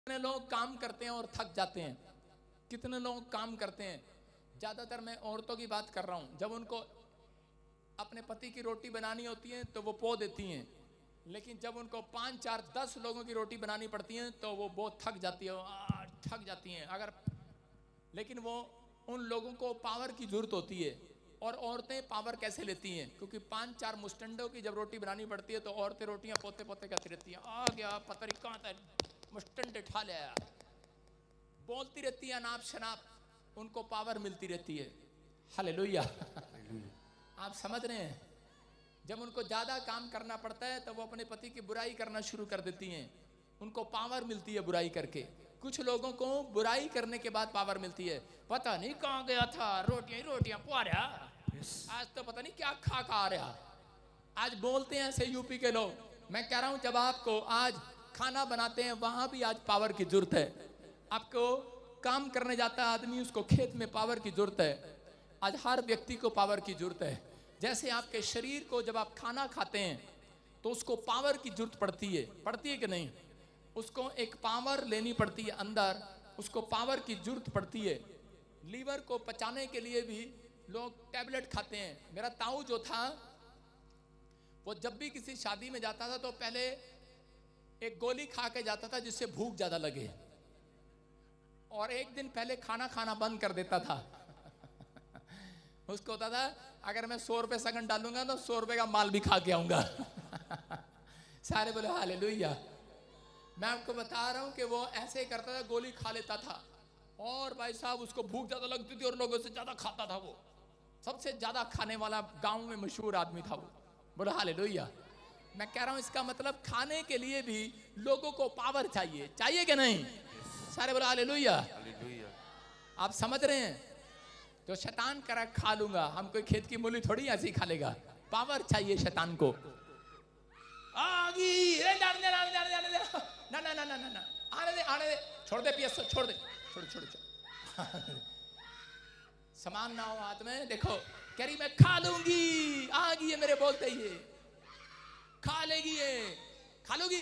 कितने लोग काम करते हैं और थक जाते हैं, कितने लोग काम करते हैं, ज़्यादातर मैं औरतों की बात कर रहा हूँ, जब उनको अपने पति की रोटी बनानी होती है तो वो पो देती हैं, लेकिन जब उनको 5, 4, 10 लोगों की रोटी बनानी पड़ती है तो वो बहुत थक जाती है, थक जाती हैं। अगर लेकिन वो उन लोगों को पावर की जरूरत होती है। और औरतें पावर कैसे लेती हैं? क्योंकि 5, 4 मुस्टंडों की जब रोटी बनानी पड़ती है तो औरतें रोटियां पोते पोते करती रहती हैं, आ गया पता नहीं कहाँ था मुस्टंड उठा लिया, बोलती रहती है अनाप शनाप, उनको पावर मिलती रहती है। हालेलुया। आप समझ रहे हैं? जब उनको ज्यादा काम करना पड़ता है तो वो अपने पति की बुराई करना शुरू कर देती हैं, उनको पावर मिलती है बुराई करके। कुछ लोगों को बुराई करने के बाद पावर मिलती है, पता नहीं कहाँ गया था, रोटियां रोटियां पा रहा, आज तो पता नहीं क्या खा खा रहा। आज बोलते हैं ऐसे यूपी के लोग। मैं कह रहा हूं जब आपको आज खाना बनाते हैं वहां भी आज पावर की जरूरत है। आपको काम करने जाता है आदमी, उसको खेत में पावर की जरूरत है। आज हर व्यक्ति को पावर की जरूरत है। जैसे आपके शरीर को जब आप खाना खाते हैं तो उसको पावर की जरूरत पड़ती है कि नहीं? उसको एक पावर लेनी पड़ती है अंदर, उसको पावर की जरूरत पड़ती है। लीवर को पचाने के लिए भी लोग टैबलेट खाते हैं। मेरा ताऊ जो था वो जब भी किसी शादी में जाता था तो पहले एक गोली खा के जाता था जिससे भूख ज्यादा लगे, और एक दिन पहले खाना खाना बंद कर देता था। उसको होता था अगर मैं 100 रुपए सगन डालूंगा तो 100 रुपए का माल भी खा के आऊंगा। सारे बोले हालेलुया। मैं आपको बता रहा हूं कि वो ऐसे ही करता था, गोली खा लेता था और भाई साहब उसको भूख ज्यादा लगती थी और लोगों से ज्यादा खाता था। वो सबसे ज्यादा खाने वाला गांव में मशहूर आदमी था वो। बोलो हालेलुया। मैं कह रहा हूं इसका मतलब खाने के लिए भी लोगों को पावर चाहिए कि नहीं? सारे बोलो हालेलुया। आप समझ रहे हैं? जो शैतान करा खा लूंगा, हम कोई खेत की मूली थोड़ी ऐसी खा लेगा। पावर चाहिए शैतान को। आगी ना ना ना ना ना ना, आने दे, छोड़ दे पियस, छोड़ समान ना हो हाथ में। देखो कह रही मैं खा लूंगी, आ गई है मेरे बोलते ही, खा लेगी, ये खा लूंगी,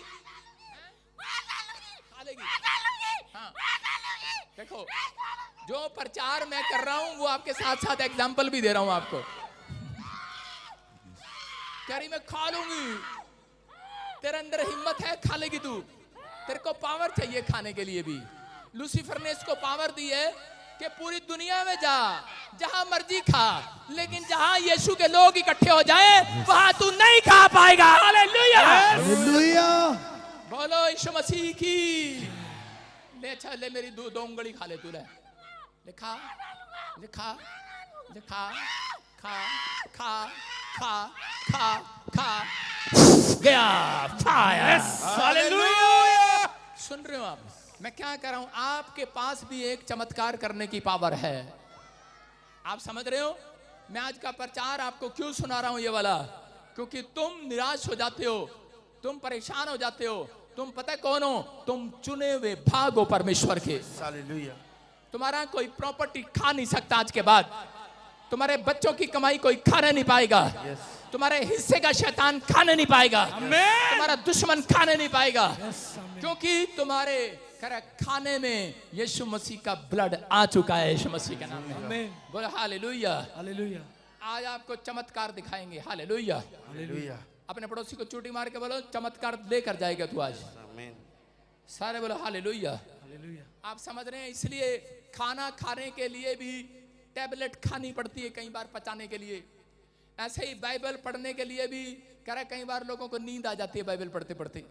खा लेगी। हाँ देखो, जो प्रचार मैं कर रहा हूं वो आपके साथ साथ एग्जाम्पल भी दे रहा हूं आपको। कह रही मैं खा लूंगी, तेरे अंदर हिम्मत है, खा लेगी तू। तेरे को पावर चाहिए खाने के लिए भी। लूसीफर ने इसको पावर दी है कि पूरी दुनिया में जा, जहां मर्जी खा, लेकिन जहां यीशु के लोग इकट्ठे हो जाए वहां तू नहीं खा पाएगा। Hallelujah hallelujah. बोलो यीशु मसीह की। ले अच्छा ले मेरी दो उंगली खा ले, तू ले लिखा लिखा लिखा, खा खा खा खा खा गया फायर। हालेलुया। सुन रहे हो आप? मैं क्या कर रहा हूं? आपके पास भी एक चमत्कार करने की पावर है। आप समझ रहे हो? मैं आज का प्रचार आपको क्यों सुना रहा हूं ये वाला? क्योंकि तुम निराश हो जाते हो, तुम परेशान हो जाते हो। तुम पता कौन हो? तुम चुने हुए भाग हो परमेश्वर के। हालेलुया। तुम्हारा कोई प्रॉपर्टी खा नहीं सकता आज के बाद। तुम्हारे बच्चों की कमाई कोई खाने नहीं पाएगा। तुम्हारे हिस्से का शैतान खाने नहीं पाएगा। तुम्हारा दुश्मन खाने नहीं पाएगा, क्योंकि तुम्हारे खाने में यीशु मसीह का ब्लड आ चुका है, यीशु मसीह के नाम में। बोलो हालेलुया हालेलुया। आज आपको चमत्कार दिखाएंगे। Hallelujah hallelujah. अपने पड़ोसी को चूटी मार के बोलो चमत्कार लेकर जाएगा तू आज। सारे बोलो हालेलुया हालेलुया। आप समझ रहे हैं? इसलिए खाना खाने के लिए भी टैबलेट खानी पड़ती है कई बार पचाने के लिए। ऐसे ही बाइबल पढ़ने के लिए भी कह रहा, कई बार लोगों को नींद आ जाती है बाइबल पढ़ते पढ़ते।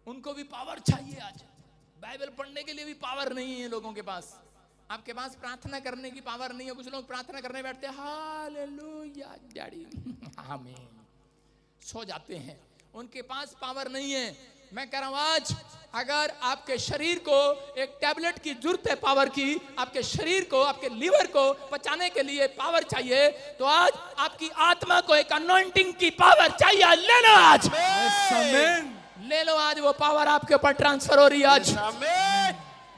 उनको भी पावर चाहिए। आज बाइबल पढ़ने के लिए भी पावर नहीं है लोगों के पास। आपके पास प्रार्थना करने की पावर नहीं है। कुछ लोग प्रार्थना करने बैठते हैं, हालेलुया डैडी आमीन, सो जाते हैं, उनके पास पावर नहीं है। मैं कह रहा हूं आज अगर आपके शरीर को एक टैबलेट की जरूरत है पावर की, आपके शरीर को, आपके लीवर को पचाने के लिए पावर चाहिए, तो आज आपकी आत्मा को एक अनॉइंटिंग की पावर चाहिए। ले लो आज, ले लो आज, वो पावर आपके ऊपर ट्रांसफर हो रही है आज,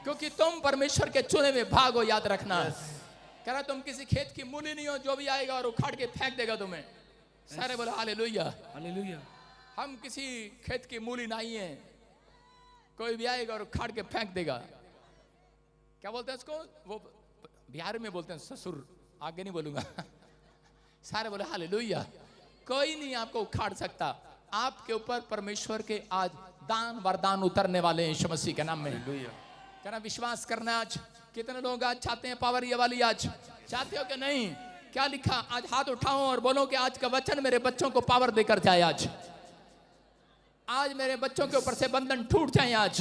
क्योंकि तुम परमेश्वर के चुने में भाग हो। याद रखना। कह रहा तुम किसी खेत की मूली नहीं हो, जो भी आएगा और उखाड़ के फेंक देगा तुम्हें। सारे बोलो हालेलुया हालेलुया। हम किसी खेत की मूली नहीं है। कोई भी आएगा और उखाड़ के फेंक देगा। क्या बोलते हैं उसको, वो बिहार में बोलते हैं ससुर, आगे नहीं बोलूंगा। सारे बोले हालेलुया। कोई नहीं आपको उखाड़ सकता। आपके ऊपर परमेश्वर के आज दान वरदान उतरने वाले हैं यीशु मसीह के नाम में। कहना विश्वास करना। आज कितने लोग आज चाहते हैं पावर ये वाली, आज चाहते हो कि नहीं? क्या लिखा? आज हाथ उठाओ और बोलो कि आज का वचन मेरे बच्चों को पावर देकर जाए। आज मेरे बच्चों के ऊपर से बंधन टूट जाए। आज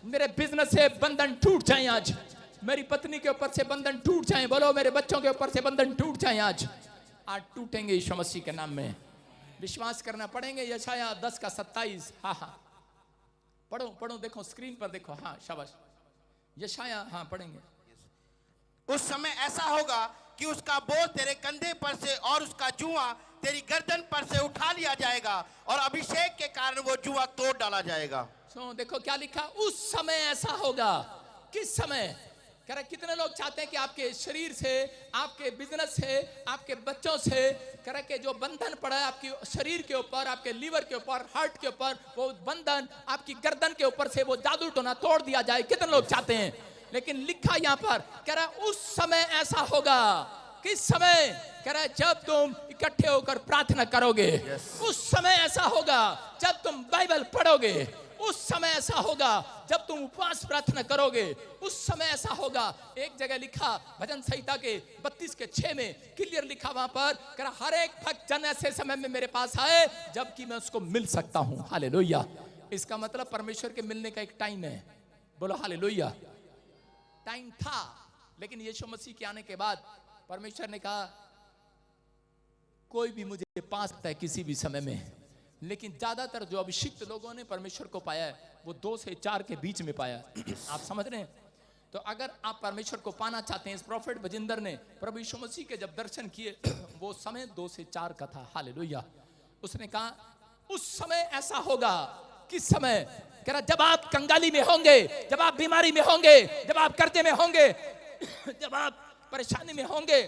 मेरे बिजनेस से बंधन टूट जाए। आज मेरी पत्नी के ऊपर से बंधन टूट जाए। बोलो मेरे बच्चों के ऊपर से बंधन टूट जाए। आज टूटेंगे यीशु मसीह के नाम में। विश्वास करना पड़ेंगे। यशाया 10:27। हाँ हाँ पढ़ो पढ़ो, देखो स्क्रीन पर देखो। हाँ शाबाश, यशाया, हाँ पढ़ेंगे। उस समय ऐसा होगा कि उसका बोझ तेरे कंधे पर से और उसका जुआ तेरी गर्दन पर से उठा लिया जाएगा और अभिषेक के कारण वो जुआ तोड़ डाला जाएगा। देखो क्या लिखा, उस समय ऐसा होगा। किस समय? कह रहा कितने लोग चाहते हैं कि आपके शरीर से, आपके बिजनेस से, आपके बच्चों से, कह रहा कि जो बंधन पड़ा है आपके शरीर के ऊपर, आपके लीवर के ऊपर, हार्ट के ऊपर, वो बंधन आपकी गर्दन के ऊपर से वो जादू टोना तोड़ दिया जाए। कितने लोग चाहते हैं? लेकिन लिखा यहां पर, कह रहा उस समय ऐसा होगा। किस समय? कह रहा है जब तुम इकट्ठे होकर प्रार्थना करोगे। उस समय ऐसा होगा जब तुम बाइबल पढ़ोगे। उस समय ऐसा होगा जब तुम उपवास प्रार्थना करोगे। उस समय ऐसा होगा। एक जगह लिखा भजन संहिता के 32:6 में क्लियर लिखा वहां पर, कह रहा हर एक भक्त जन ऐसे समय में मेरे पास आए जबकि मैं उसको मिल सकता हूं। हालेलुया। इसका मतलब परमेश्वर के मिलने का एक टाइम है। बोलो हालेलुया। टाइम था, लेकिन यीशु मसीह के आने के बाद परमेश्वर ने कहा कोई भी मुझे पा सकता है किसी भी समय में। लेकिन ज्यादातर जो अभिषिक्त लोगों ने परमेश्वर को पाया है वो 2 से 4 के बीच में पाया। आप समझ रहे हैं? तो अगर आप परमेश्वर को पाना चाहते हैं, इस प्रोफेट बजिंदर ने प्रभु यीशु मसीह के जब दर्शन किए वो समय 2 से 4 का था। हालेलुया। उसने कहा उस समय ऐसा होगा। किस समय? कह रहा जब आप कंगाली में होंगे, जब आप बीमारी में होंगे, जब आप कर्जे में होंगे, जब आप परेशानी में होंगे,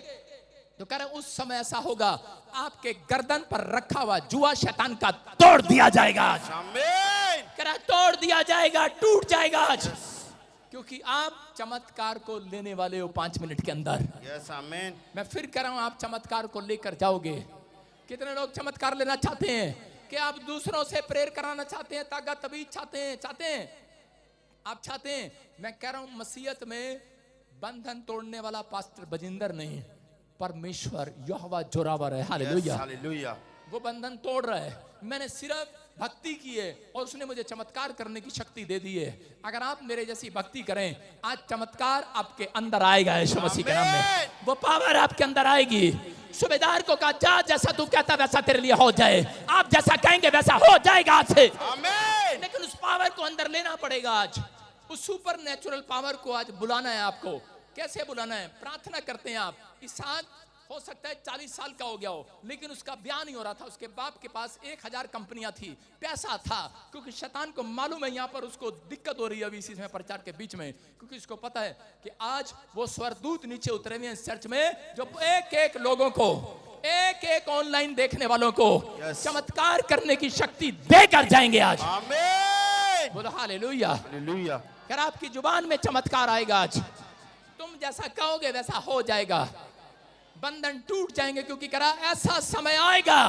तो कह रहे उस समय ऐसा होगा आपके गर्दन पर रखा हुआ जुआ शैतान का तोड़ दिया जाएगा। आज कह रहा तोड़ दिया जाएगा, टूट जाएगा आज। क्योंकि आप चमत्कार को लेने वाले हो 5 मिनट के अंदर। यस आमीन। मैं फिर कह रहा हूं आप चमत्कार को लेकर जाओगे। कितने लोग चमत्कार लेना चाहते हैं? कि आप दूसरों से प्रेयर कराना चाहते हैं, ताकत तबीयत चाहते हैं आप चाहते हैं? मैं कह रहा हूं मसीहत में बंधन तोड़ने वाला पास्टर बजिंदर नहीं, परमेश्वर यहोवा जोरावर है। Hallelujah hallelujah. वो बंधन तोड़ रहा है। मैंने सिर्फ भक्ति की है और उसने मुझे चमत्कार करने की शक्ति दे दी है। अगर आप मेरे जैसी भक्ति करें, आज चमत्कार आपके अंदर आएगा यीशु मसीह के नाम में। वो पावर आपके अंदर आएगी। सूबेदार को कहा जा जैसा तू कहता वैसा तेरे लिए हो जाए। आप जैसा कहेंगे वैसा हो जाएगा आज से। आमीन। लेकिन उस पावर को अंदर लेना पड़ेगा। आज उस सुपर नेचुरल पावर को आज बुलाना है आपको। कैसे बुलाना है? प्रार्थना करते हैं आप। इसहाक हो सकता है 40 साल का हो गया हो, लेकिन उसका ब्याह नहीं हो रहा था। उसके बाप के पास 1000 कंपनियां थी, पैसा था। क्योंकि शैतान को मालूम है यहाँ पर उसको दिक्कत हो रही है अभी इसी में प्रचार के बीच में। क्योंकि उसको पता है कि आज वो स्वरदूत नीचे उतरे हुए हैं चर्च में, जो एक लोगों को, एक ऑनलाइन देखने वालों को चमत्कार करने की शक्ति देकर जाएंगे आज। आमीन। बोलो हालेलुया हालेलुया। यार आपकी जुबान में चमत्कार आएगा आज। तुम जैसा कहोगे वैसा हो जाएगा। बंधन टूट जाएंगे। क्योंकि करा ऐसा समय आएगा,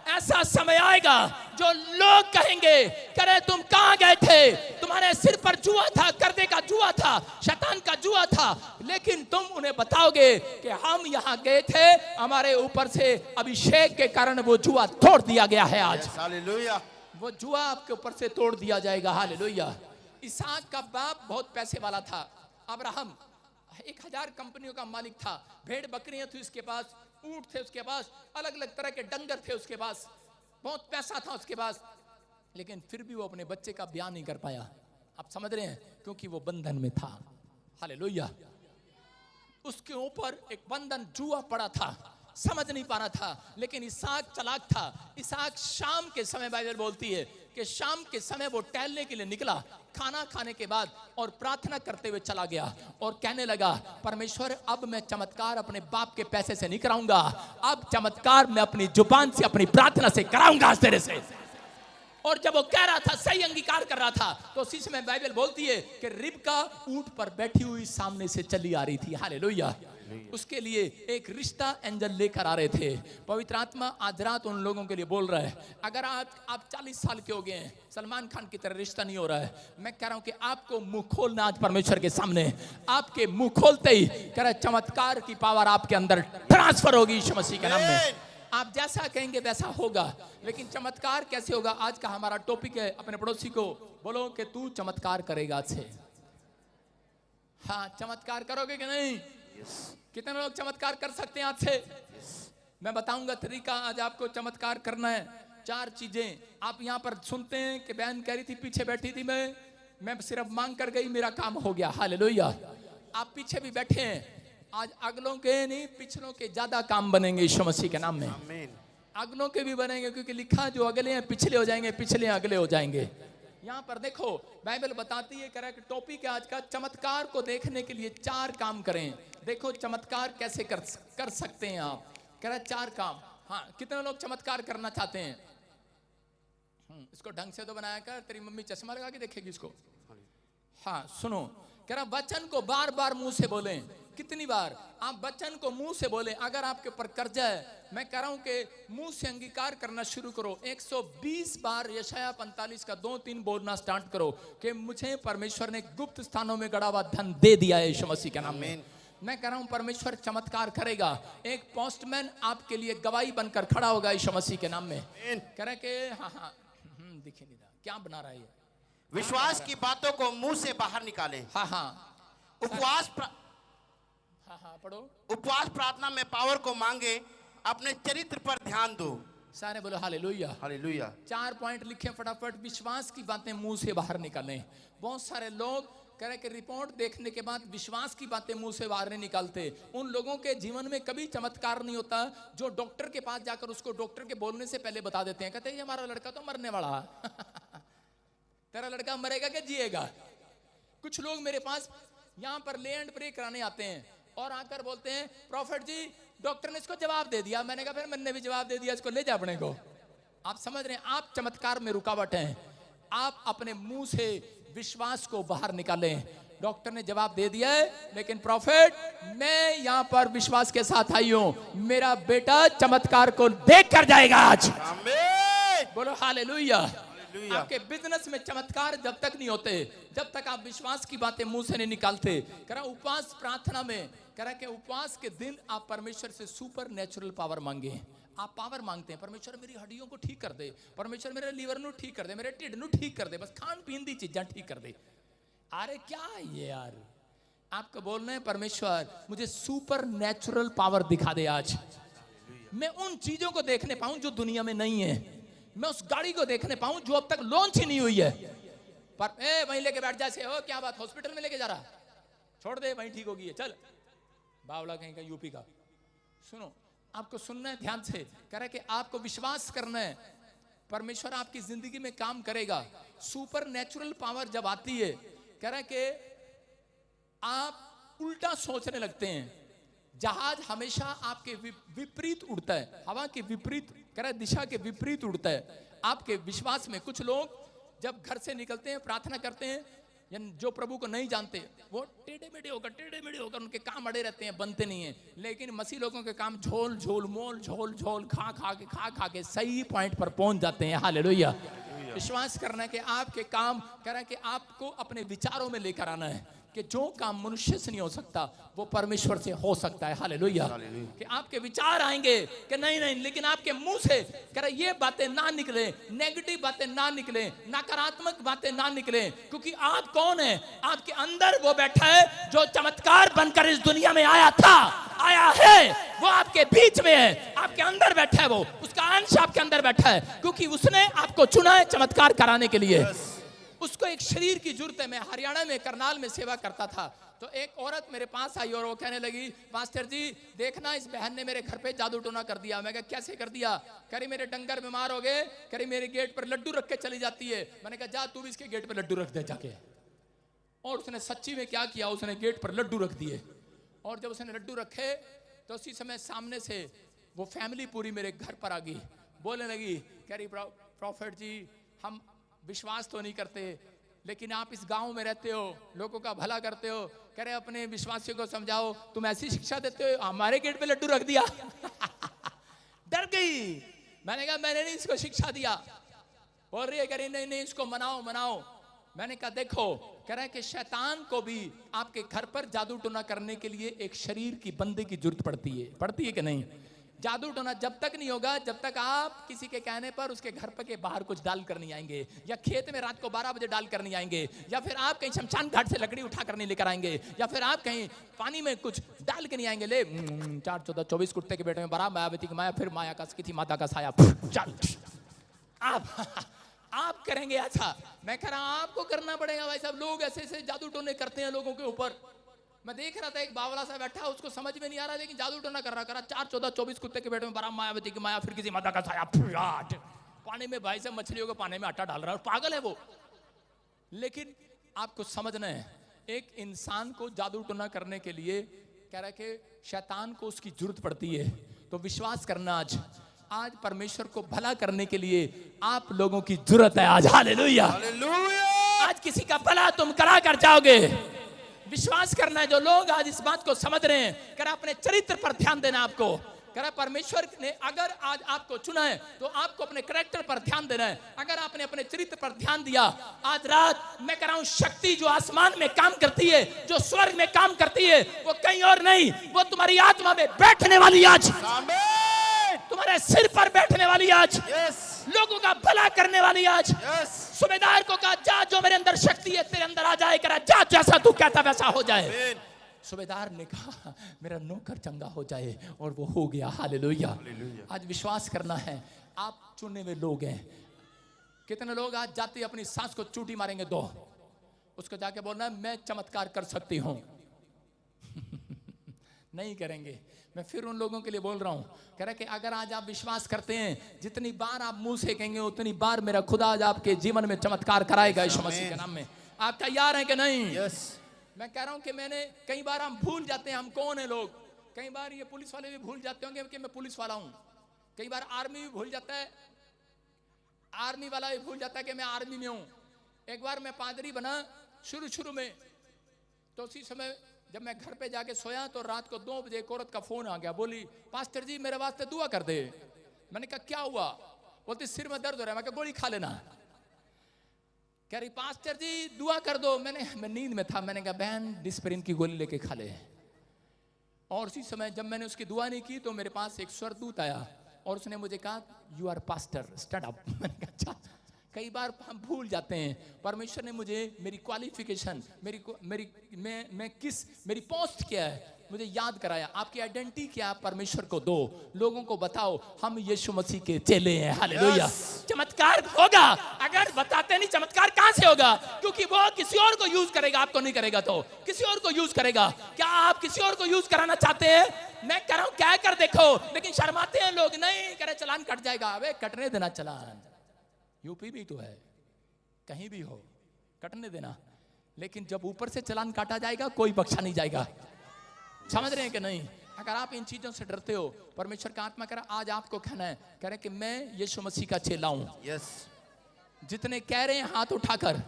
ऐसा समय आएगा जो लोग कहेंगे करे तुम कहां गए थे? तुम्हारे सिर पर जुआ था, कर्जे का जुआ था, शैतान का जुआ था। लेकिन तुम उन्हें बताओगे कि हम यहां गए थे, हमारे ऊपर से अभिषेक के कारण वो जुआ तोड़ दिया गया है। आज हालेलुया। वो जुआ आपके ऊपर से तोड़ दिया जाएगा। हालेलुया। इसहाक का बाप बहुत पैसे वाला था। अब्राहम 1000 कंपनियों का मालिक था। भेड़ बकरियां थी उसके पास, ऊंट थे उसके पास, अलग अलग तरह के डंगर थे उसके पास, बहुत पैसा था उसके पास। लेकिन फिर भी वो अपने बच्चे का ब्याह नहीं कर पाया। आप समझ रहे हैं? क्योंकि वो बंधन में था। हालेलुया। उसके ऊपर एक बंधन जुआ पड़ा था, समझ नहीं पा रहा था। लेकिन इसहाक चालाक था। इसहाक शाम के समय, बाइबल बोलती है कि शाम के समय वो टहलने के लिए निकला, खाना खाने के बाद, और प्रार्थना करते हुए चला गया और कहने लगा परमेश्वर अब मैं चमत्कार अपने बाप के पैसे से नहीं कराऊंगा, अब चमत्कार मैं अपनी जुबान से, अपनी प्रार्थना से कराऊंगा तेरे से। और जब वो कह रहा था, सही अंगीकार कर रहा था, तो उसी समय बाइबल बोलती है कि रिबका ऊंट पर बैठी हुई सामने से चली आ रही थी। हालेलुया। उसके लिए एक रिश्ता एंजल लेकर आ रहे थे। पवित्र आत्मा आज रात उन लोगों के लिए बोल रहा है, अगर आज आप 40 साल के हो गए हैं, सलमान खान की तरह रिश्ता नहीं हो रहा है, मैं कह रहा हूं कि आपको मुंह खोलना आज परमेश्वर के सामने। आपके मुंह खोलते ही कह रहा चमत्कार की पावर आपके अंदर ट्रांसफर होगी यीशु मसीह के नाम में। आप जैसा कहेंगे वैसा होगा। लेकिन चमत्कार कैसे होगा, आज का हमारा टॉपिक है। अपने पड़ोसी को बोलो कि तू चमत्कार करेगा आज से। हाँ, चमत्कार करोगे कि नहीं? कितने लोग चमत्कार कर सकते हैं आज से? मैं बताऊंगा तरीका आज आपको चमत्कार करना है। 4 चीजें आप यहां पर सुनते हैं कि बहन कह रही थी, पीछे बैठी थी, मैं सिर्फ मांग कर गई, मेरा काम हो गया। हालेलुया। आप पीछे भी बैठे हैं, आज अगलों के नहीं पिछलों के ज्यादा काम बनेंगे यीशु मसीह के नाम में। आमीन। अगलों के भी बनेंगे, क्योंकि लिखा जो अगले हैं पिछले हो जाएंगे, पिछले अगले हो जाएंगे। यहाँ पर देखो बाइबल बताती है, कह रहा है कि टॉपिक है आज का, चमत्कार को देखने के लिए 4 काम करें। देखो चमत्कार कैसे कर सकते हैं आप। कह रहा है 4 काम। हाँ, कितने लोग चमत्कार करना चाहते हैं? इसको ढंग से तो बनाया कर, तेरी मम्मी चश्मा लगा के देखेगी इसको। हाँ सुनो, कह रहा वचन को बार बार मुंह से बोलें। कितनी बार आप वचन को मुंह से बोलें? अगर आपके ऊपर कर्जा है, मैं कह रहा हूं कि मुंह से अंगीकार करना शुरू करो। 120 बार यशाया 45 का 2-3 बोलना स्टार्ट करो कि मुझे परमेश्वर ने गुप्त स्थानों में गड़ा हुआ धन दे दिया है यीशु मसीह के नाम में। मैं कह रहा हूं परमेश्वर चमत्कार करेगा। एक पोस्टमैन आपके लिए गवाही बनकर खड़ा होगा यीशु मसीह के नाम में। कह रहा है कि हाँ दिखे नहीं रहा, क्या बना रहा है? विश्वास की बातों को मुंह से बाहर निकालें। उपवास पढ़ो। उपवास प्रार्थना में पावर को मांगे, अपने चरित्र पर ध्यान दो। सारे बोलो हालेलुया। हालेलुया। 4 पॉइंट लिखे फटाफट। विश्वास की बातें मुंह से बाहर निकालें। बहुत सारे लोग कह रहे कि रिपोर्ट देखने के बाद विश्वास की बातें मुंह से बाहर नहीं निकालते। उन लोगों के जीवन में कभी चमत्कार नहीं होता जो डॉक्टर के पास जाकर उसको डॉक्टर के बोलने से पहले बता देते हैं। कहते हैं हमारा लड़का तो मरने वाला है। तेरा लड़का मरेगा क्या जिएगा? कुछ लोग मेरे पास यहाँ पर ले एंड प्रे कराने आते हैं और आकर बोलते हैं प्रॉफिट जी डॉक्टर ने इसको जवाब दे दिया। मैंने कहा फिर मैंने भी जवाब दे दिया, इसको ले जा अपने को। आप समझ रहे हैं, आप चमत्कार में रुकावट हैं। आप अपने मुंह से विश्वास को बाहर निकालें। डॉक्टर ने जवाब दे दिया है, लेकिन प्रॉफिट मैं यहां पर विश्वास के साथ आई हूं, मेरा बेटा चमत्कार को देख कर जाएगा आज। आमीन। बोलो हालेलुया। आपके बिजनेस में चमत्कार जब तक नहीं होते, जब तक आप विश्वास की बातें मुंह से नहीं निकालते। कह रहा उपवास प्रार्थना में कह रहा कि उपवास के दिन आप परमेश्वर से सुपर नेचुरल पावर मांगे। आप पावर मांगते हैं, परमेश्वर मेरी हड्डियों को ठीक कर दे, परमेश्वर मेरे लीवर नु ठीक कर दे, मेरे ढिड नु ठीक कर दे, बस खान पीन दी चीजें ठीक कर दे। अरे क्या है ये यार? आपको बोलना है परमेश्वर मुझे सुपर नेचुरल पावर दिखा दे आज। मैं उन चीजों को देखने पाऊं जो दुनिया में नहीं है। मैं उस गाड़ी को देखने पाऊं जो अब तक लॉन्च ही नहीं हुई है। पर वहीं लेके बैठ जा से हो, क्या बात हॉस्पिटल में लेके जा रहा? छोड़ दे, वहीं ठीक होगी है, चल। बावला कहीं का यूपी का। सुनो, आपको सुनना है ध्यान से। कह रहा है कि आपको विश्वास करना है, परमेश्वर आपकी जिंदगी में काम करेगा। सुपर नेचुरल पावर जब आती है, कह रहा है कि आप उल्टा सोचने लगते हैं। जहाज हमेशा आपके विपरीत उड़ता है, हवा के विपरीत, कह रहा है दिशा के विपरीत उड़ता है। आपके विश्वास में कुछ लोग जब घर से निकलते हैं, प्रार्थना करते हैं, जो प्रभु को नहीं जानते वो टेढ़े मेढ़े होकर उनके काम अड़े रहते हैं, बनते नहीं हैं। लेकिन मसीह लोगों के काम झोल झोल मोल झोल झोल खा के सही पॉइंट पर पहुंच जाते हैं। हालेलुया। विश्वास करना है कि आपके काम, कह रहा है कि आपको अपने विचारों में लेकर आना है कि जो काम मनुष्य से नहीं हो सकता वो परमेश्वर से हो सकता है। हालेलुया। कि आपके विचार आएंगे कि नहीं, लेकिन आपके मुंह से कह रहा ये बातें ना निकले, नेगेटिव बातें ना निकले, नकारात्मक बातें ना निकले। क्योंकि आप कौन है? आपके अंदर वो बैठा है जो चमत्कार बनकर इस दुनिया में आया है, वो आपके बीच में है, आपके अंदर बैठा है, वो उसका अंश आपके अंदर बैठा है, क्योंकि उसने आपको चुना है चमत्कार कराने के लिए। उसको एक शरीर की जरूरत है। मैं हरियाणा में करनाल में सेवा करता था, तो एक औरत मेरे पास आई और वो कहने लगी पास्टर जी देखना इस बहन ने मेरे घर पे जादू टोना कर दिया। मैं कहा कैसे कर दिया? कह रही मेरे डंगर बीमार हो गए, कह रही मेरे गेट पर लड्डू रख के चली जाती है। मैंने कहा जा तू भी इसके गेट पर लड्डू रख दे जाके। और उसने सच्ची में क्या किया, उसने गेट पर लड्डू रख दिए। और जब उसने लड्डू रखे तो उसी समय सामने से वो फैमिली पूरी मेरे घर पर आ गई, बोलने लगी, कह रही प्रॉफिट जी हम विश्वास तो नहीं करते, लेकिन आप इस गांव में रहते हो, लोगों का भला करते हो, कह रहे अपने विश्वासियों को समझाओ, तुम ऐसी शिक्षा देते हो, हमारे गेट पे लड्डू रख दिया। डर गई। मैंने कहा मैंने नहीं इसको शिक्षा दिया। बोल रही है कह रही नहीं नहीं इसको मनाओ मनाओ। मैंने कहा देखो, कह रहा है कि शैतान को भी आपके घर पर जादू टोना करने के लिए एक शरीर की बंदे की जरूरत पड़ती है कि नहीं? जादू टोना जब तक नहीं होगा जब तक आप किसी के कहने पर उसके घर पर के बाहर कुछ डाल कर नहीं आएंगे, या खेत में रात को 12 बजे डाल कर नहीं आएंगे, या फिर आप कहीं शमशान घाट से लकड़ी उठा कर नहीं लेकर आएंगे, या फिर आप कहीं पानी में कुछ डाल के नहीं आएंगे। ले 4 14 24 कुत्ते के बेटे में बड़ा मायावती की माया, फिर माया का थी माता का साया, चल आप करेंगे ऐसा। मैं कह रहा हूं आपको करना पड़ेगा भाई साहब। लोग ऐसे ऐसे जादू टोने करते हैं लोगों के ऊपर। मैं देख रहा था एक बावला सा बैठा, उसको समझ में नहीं आ रहा, लेकिन जादू टोना कर रहा 4 14 24 कुत्ते के बेटे में बड़ा मायावती की माया, फिर किसी माता का साया, पानी में भाई साहब मछलियों को पानी में आटा डाल रहा है, पागल है वो। लेकिन आपको समझना है, एक इंसान को जादू टोना करने के लिए कह रहा है कि शैतान को उसकी जरूरत पड़ती है। तो विश्वास करना, आज परमेश्वर को भला करने के लिए आप लोगों की जरूरत है आज। हालेलुया, आज किसी का भला तुम करा कर जाओगे। विश्वास करना है। जो लोग आज इस बात को समझ रहे हैं, कह रहा अपने चरित्र पर ध्यान देना आपको। कह रहा परमेश्वर ने अगर आज आपको चुना है तो आपको अपने कैरेक्टर पर ध्यान देना है। अगर आपने अपने चरित्र पर ध्यान दिया, आज रात मैं कह रहा हूं शक्ति जो आसमान में काम करती है, जो स्वर्ग में काम करती है, वो कहीं और नहीं, वो तुम्हारी आत्मा में बैठने वाली आज, तुम्हारे सिर पर बैठने वाली आज, लोगों का भला करने वाली आज। सूबेदार को कहा जा, जो मेरे अंदर शक्ति है तेरे अंदर आ जाए, करा जा, जैसा तू कहता वैसा हो जाए। सूबेदार ने कहा मेरा नौकर चंगा हो जाए, और वो हो गया। हालेलुया। आज विश्वास करना है, आप चुने हुए लोग हैं। कितने लोग आज जाते अपनी सांस को चूटी मारेंगे, दो उसको जाके बोलना है मैं चमत्कार कर सकती हूं। नहीं करेंगे। मैं फिर उन लोगों के लिए बोल रहा हूं, कह रहा कि अगर आज आप विश्वास करते हैं, जितनी बार आप मुंह से कहेंगे उतनी बार मेरा खुदा आज आपके जीवन में चमत्कार कराएगा यीशु मसीह के नाम में। आप तैयार हैं कि नहीं? मैं कह रहा हूं कि मैंने कई बार हम भूल जाते हैं हम कौन है लोग। कई बार ये पुलिस वाले भी भूल जाते होंगे कि मैं पुलिस वाला हूं। कई बार आर्मी भी भूल जाता है, आर्मी वाला भी भूल जाता है कि मैं आर्मी में हूं। एक बार मैं पादरी बना शुरू में, तो उसी समय जब मैं घर पे जाके सोया तो रात को 2 बजे एक औरत का फोन आ गया, बोली पास्टर जी मेरे वास्ते दुआ कर दे। मैंने कहा क्या हुआ? बोलती सिर में दर्द हो रहा है। मैं कहा गोली खा लेना। कह रही पास्टर जी दुआ कर दो। मैं नींद में था। मैंने कहा बहन डिस्पेरिन की गोली लेके खा ले। और उसी समय जब मैंने उसकी दुआ नहीं की तो मेरे पास एक स्वर्गदूत आया और उसने मुझे कहा you are pastor stand up. मैंने कहा अच्छा। कई बार हम भूल जाते हैं, परमेश्वर ने मुझे मेरी क्वालिफिकेशन, मेरी पोस्ट क्या है मुझे याद कराया। आपकी आइडेंटिटी क्या परमेश्वर को दो, लोगों को बताओ हम यीशु मसीह के चेले हैं। हालेलुया। चमत्कार होगा। अगर बताते नहीं चमत्कार कहां से होगा? क्योंकि वो किसी और को यूज करेगा, आपको नहीं करेगा तो किसी और को यूज करेगा। क्या आप किसी और को यूज कराना चाहते हैं? मैं कह रहा हूं क्या कर देखो, लेकिन शर्माते हैं लोग। नहीं करे चलान कट जाएगा। अबे कटने देना चलान, यूपी भी तो है, कहीं भी हो कटने देना। लेकिन जब ऊपर से चलान काटा जाएगा कोई बख्शा नहीं जाएगा। समझ रहे हैं कि नहीं? अगर आप इन चीजों से डरते हो, परमेश्वर का आत्मा कह रहा आज आपको कहना है, कह रहे कि मैं यीशु मसीह का चेला हूं। जितने कह रहे हैं हाथ उठाकर,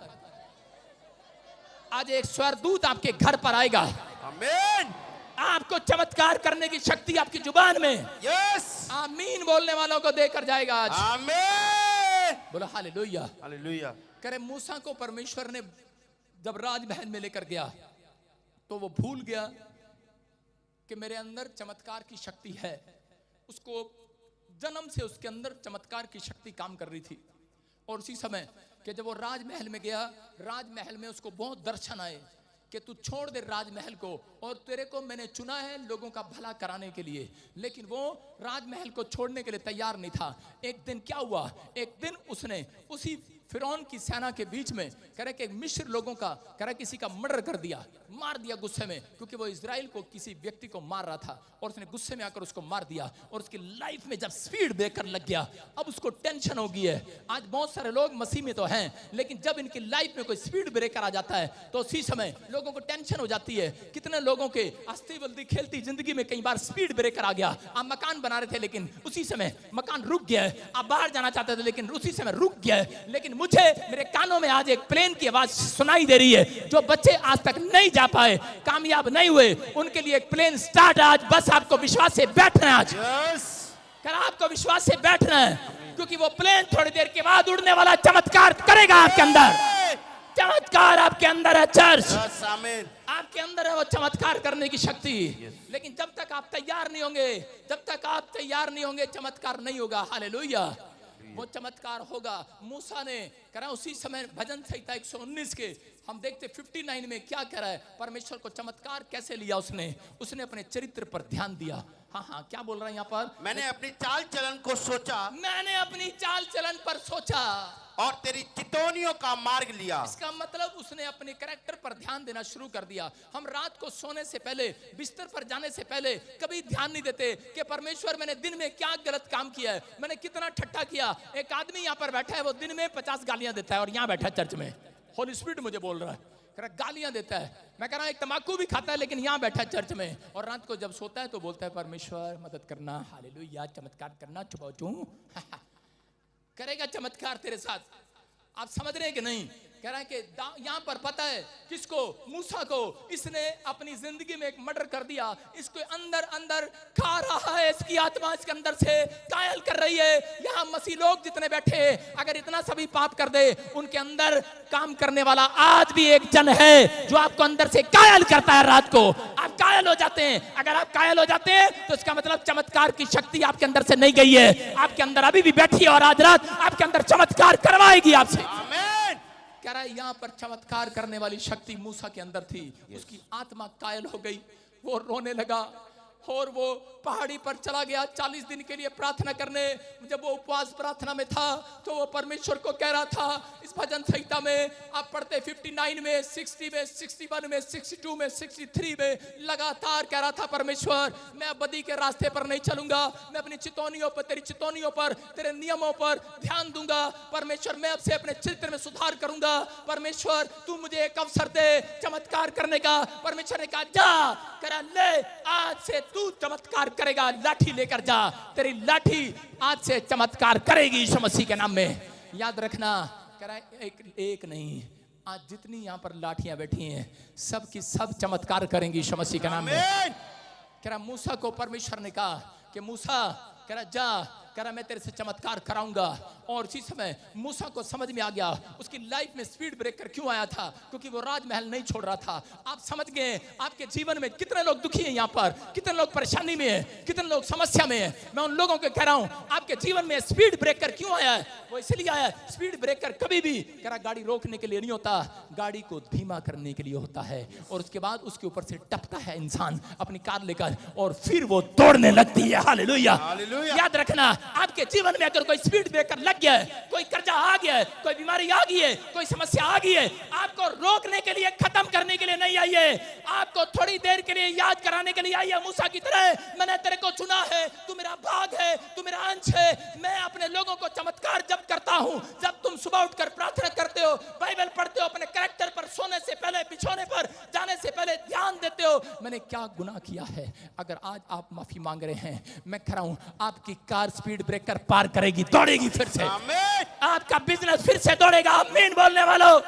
आज एक स्वर्गदूत आपके घर पर आएगा। आमीन। आपको चमत्कार करने की शक्ति आपकी जुबान में, आमीन बोलने वालों को देकर जाएगा आज। आमीन बोलो हालेलुया। हालेलुया। कह रहे मूसा को परमेश्वर ने जब राजमहल में लेकर गया तो वो भूल गया कि मेरे अंदर चमत्कार की शक्ति है। उसको जन्म से उसके अंदर चमत्कार की शक्ति काम कर रही थी। और उसी समय कि जब वो राजमहल में गया, राजमहल में उसको बहुत दर्शन आए कि तू छोड़ दे राजमहल को, और तेरे को मैंने चुना है लोगों का भला कराने के लिए। लेकिन वो राजमहल को छोड़ने के लिए तैयार नहीं था। एक दिन क्या हुआ, एक दिन उसने उसी फिरौन की सेना के बीच में कह रहे कि मिस्र लोगों का कह रहे किसी का मर्डर कर दिया, मार दिया गुस्से में, क्योंकि वो इजराइल को किसी व्यक्ति को मार रहा था और उसने गुस्से में आकर उसको मार दिया। और उसकी लाइफ में जब स्पीड ब्रेकर लग गया, अब उसको टेंशन हो गई है। आज बहुत सारे लोग मसीह में तो हैं, लेकिन जब इनकी लाइफ में कोई स्पीड ब्रेकर आ जाता है तो उसी समय लोगों को टेंशन हो जाती है। कितने लोगों के हंसती बल्दी खेलती जिंदगी में कई बार स्पीड ब्रेकर आ गया। आप मकान बना रहे थे लेकिन उसी समय मकान रुक गया है। आप बाहर जाना चाहते थे लेकिन उसी समय रुक गया है। लेकिन मुझे मेरे कानों में आज एक प्लेन की आवाज सुनाई दे रही है। जो बच्चे आज तक नहीं जा पाए, कामयाब नहीं हुए, उनके लिए एक प्लेन स्टार्ट आज। बस आपको विश्वास से बैठना है आज। कर आपको विश्वास से बैठना है, क्योंकि वो प्लेन थोड़ी देर के बाद उड़ने वाला चमत्कार करेगा आपके अंदर। चमत्कार आपके अंदर है चर्च, आपके अंदर है वो चमत्कार करने की शक्ति। लेकिन जब तक आप तैयार नहीं होंगे, जब तक आप तैयार नहीं होंगे, चमत्कार नहीं होगा। हालेलुया। वो चमत्कार होगा। मूसा ने करा उसी समय भजन संहिता 119 के हम देखते 59 में क्या करा है। परमेश्वर को चमत्कार कैसे लिया उसने अपने चरित्र पर ध्यान दिया। हाँ, क्या बोल रहा है यहाँ पर? मैंने अपनी चाल चलन को सोचा, मैंने अपनी चाल चलन पर सोचा और तेरी चितौनियों का मार्ग लिया। इसका मतलब उसने अपने कैरेक्टर पर ध्यान देना शुरू कर दिया। हम रात को सोने से पहले, बिस्तर पर जाने से पहले कभी ध्यान नहीं देते कि परमेश्वर मैंने दिन में क्या गलत काम किया है, मैंने कितना ठट्टा किया। एक आदमी यहाँ पर बैठा है, वो दिन में 50 गालियां देता है, और यहाँ बैठा है चर्च में, होली स्पिरिट मुझे बोल रहा है, गालियां देता है। मैं कह रहा हूं एक तंबाकू भी खाता है, लेकिन यहाँ बैठा है चर्च में, और रात को जब सोता है तो बोलता है परमेश्वर मदद करना, हालेलुया, चमत्कार करना, छुपाऊ करेगा चमत्कार तेरे साथ। आप समझ रहे हैं कि नहीं? कह रहा है कि यहाँ पर पता है किसको? मूसा को। इसने अपनी जिंदगी में एक मर्डर कर दिया, इसको अंदर अंदर खा रहा है, इसकी आत्मा इसके अंदर से कायल कर रही है। यहाँ मसीह लोग जितने बैठे हैं, अगर इतना सभी पाप कर दे, उनके अंदर काम करने वाला आज भी एक जन है जो आपको अंदर से कायल करता है। रात को आप कायल हो जाते हैं। अगर आप कायल हो जाते हैं तो इसका मतलब चमत्कार की शक्ति आपके अंदर से नहीं गई है, आपके अंदर अभी भी बैठी है, और आज रात आपके अंदर चमत्कार करवाएगी आपसे। कह रहा है यहाँ पर चमत्कार करने वाली शक्ति मूसा के अंदर थी। उसकी आत्मा कायल हो गई, वो रोने लगा, और वो पहाड़ी पर चला गया 40 दिन के लिए प्रार्थना करने। जब वो उपवास प्रार्थना में था तो वो परमेश्वर को कह रहा था, इस भजन संहिता में आप पढ़ते 59 में, 60 में, 61 में, 62 में, 63 में, लगातार कह रहा था परमेश्वर मैं अब बदी के रास्ते पर नहीं चलूंगा, मैं अपनी चितौनियों पर, तेरी चितौनियों पर, तेरे नियमों पर ध्यान दूंगा। परमेश्वर मैं अब से अपने चित्र में सुधार करूंगा। परमेश्वर तू मुझे एक अवसर दे चमत्कार करने का। परमेश्वर ने कहा जा, करा ले, आज से तू चमत्कार करेगा, लाठी लेकर जा, तेरी लाठी आज से चमत्कार करेगी यीशु मसीह के नाम में। याद रखना, कह रहा है एक नहीं, आज जितनी यहाँ पर लाठियां बैठी हैं सब की सब चमत्कार करेंगी यीशु मसीह के नाम में। कह रहा मूसा को परमेश्वर ने कहा कि मूसा, कह रहा जा, कह रहा मैं तेरे से चमत्कार कराऊंगा। और इसी समय मूसा को समझ में आ गया उसकी लाइफ में स्पीड ब्रेकर क्यों आया था, क्योंकि वो राजमहल नहीं छोड़ रहा था। आप समझ गए आपके जीवन में कितने लोग दुखी हैं, यहाँ पर कितने लोग परेशानी में हैं, कितने लोग समस्या में हैं। मैं उन लोगों को कह रहा हूं आपके जीवन में स्पीड ब्रेकर क्यों आया है, वो इसलिए आया है। स्पीड ब्रेकर कभी भी कह रहा गाड़ी रोकने के लिए नहीं होता, गाड़ी को धीमा करने के लिए होता है, और उसके बाद उसके ऊपर से टपता है इंसान अपनी कार लेकर, और फिर वो दौड़ने लगती है। हालेलुया। याद रखना, आपके जीवन में अगर कोई स्पीड ब्रेकर लग गया है, कोई कर्जा आ गया है, कोई बीमारी आ गई है, कोई समस्या आ गई है, आपको रोकने के लिए, खत्म करने के लिए नहीं आई है, आपको थोड़ी देर के लिए याद कराने के लिए आई है। मूसा की तरह मैंने तेरे को चुना है, तू मेरा भाग है, तू मेरा अंश है। मैं अपने लोगों को चमत्कार जब करता हूं, जब तुम सुबह उठकर प्रार्थना करते हो, बाइबल पढ़ते हो, अपने कैरेक्टर पर सोने से पहले, बिछोने पर जाने से पहले ध्यान देते हो मैंने क्या गुनाह किया है। अगर आज आप माफी मांग रहे हैं, मैं कह रहा हूं आपकी कार स्पीड ब्रेकर पार करेगी, दौड़ेगी फिर से। आपका बिजनेस फिर से दौड़ेगा। आमीन बोलने वालों।